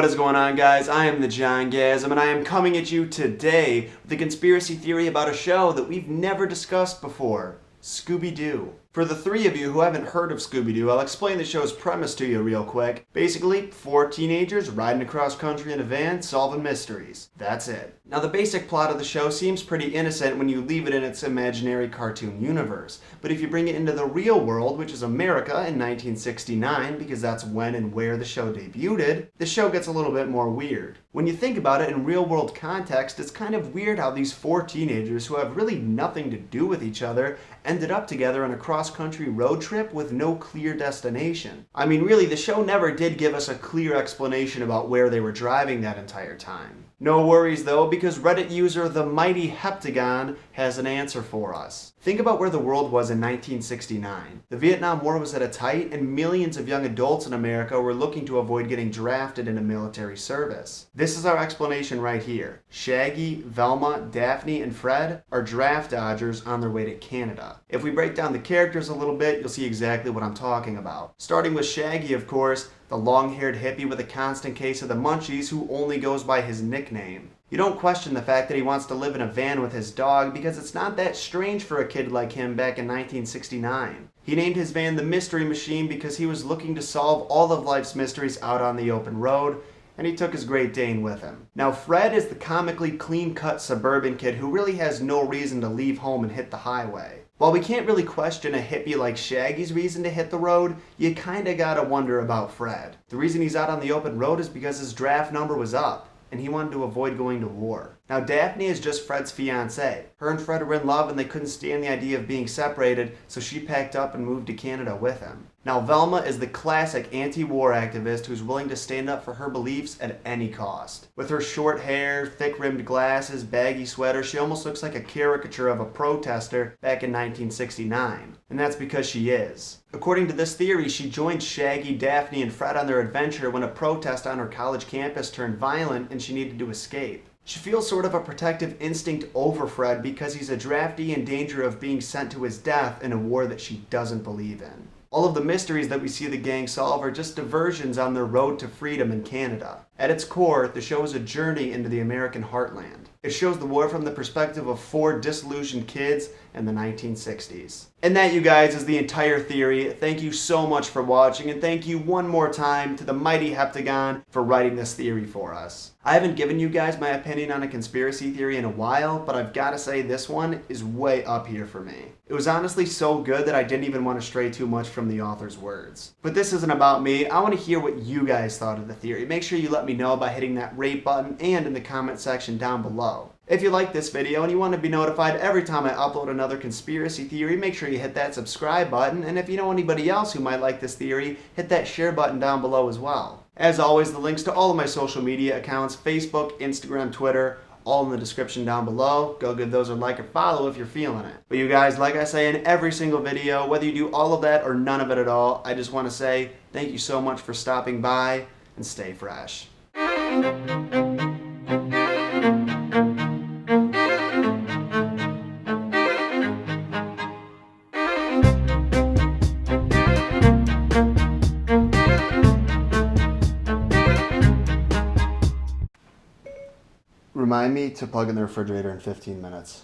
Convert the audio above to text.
What is going on, guys? I am TheJongasm, and I am coming at you today with a conspiracy theory about a show that we've never discussed before, Scooby-Doo. For the three of you who haven't heard of Scooby-Doo, I'll explain the show's premise to you real quick. Basically, 4 teenagers riding across country in a van solving mysteries. That's it. Now, the basic plot of the show seems pretty innocent when you leave it in its imaginary cartoon universe. But if you bring it into the real world, which is America in 1969, because that's when and where the show debuted, the show gets a little bit more weird. When you think about it in real-world context, it's kind of weird how these 4 teenagers who have really nothing to do with each other ended up together on a cross-country road trip with no clear destination. I mean, really, the show never did give us a clear explanation about where they were driving that entire time. No worries though, because Reddit user The Mighty Heptagon has an answer for us. Think about where the world was in 1969. The Vietnam War was at its height, and millions of young adults in America were looking to avoid getting drafted into military service. This is our explanation right here. Shaggy, Velma, Daphne, and Fred are draft dodgers on their way to Canada. If we break down the characters a little bit, you'll see exactly what I'm talking about. Starting with Shaggy, of course, the long-haired hippie with a constant case of the munchies who only goes by his nickname. You don't question the fact that he wants to live in a van with his dog because it's not that strange for a kid like him back in 1969. He named his van the Mystery Machine because he was looking to solve all of life's mysteries out on the open road, and he took his Great Dane with him. Now, Fred is the comically clean-cut suburban kid who really has no reason to leave home and hit the highway. While we can't really question a hippie like Shaggy's reason to hit the road, you kinda gotta wonder about Fred. The reason he's out on the open road is because his draft number was up, and he wanted to avoid going to war. Now, Daphne is just Fred's fiancée. Her and Fred are in love, and they couldn't stand the idea of being separated, so she packed up and moved to Canada with him. Now, Velma is the classic anti-war activist who's willing to stand up for her beliefs at any cost. With her short hair, thick-rimmed glasses, baggy sweater, she almost looks like a caricature of a protester back in 1969. And that's because she is. According to this theory, she joined Shaggy, Daphne, and Fred on their adventure when a protest on her college campus turned violent and she needed to escape. She feels sort of a protective instinct over Fred because he's a draftee in danger of being sent to his death in a war that she doesn't believe in. All of the mysteries that we see the gang solve are just diversions on their road to freedom in Canada. At its core, the show is a journey into the American heartland. It shows the war from the perspective of 4 disillusioned kids in the 1960s. And that, you guys, is the entire theory. Thank you so much for watching, and thank you one more time to the mighty Heptagon for writing this theory for us. I haven't given you guys my opinion on a conspiracy theory in a while, but I've got to say this one is way up here for me. It was honestly so good that I didn't even want to stray too much from the author's words. But this isn't about me. I want to hear what you guys thought of the theory. Make sure you let me know by hitting that rate button and in the comment section down below. If you like this video and you want to be notified every time I upload another conspiracy theory, make sure you hit that subscribe button, and if you know anybody else who might like this theory, hit that share button down below as well. As always, the links to all of my social media accounts, Facebook, Instagram, Twitter, all in the description down below. Go give those a like or follow if you're feeling it. But you guys, like I say in every single video, whether you do all of that or none of it at all, I just want to say thank you so much for stopping by, and stay fresh. Remind me to plug in the refrigerator in 15 minutes.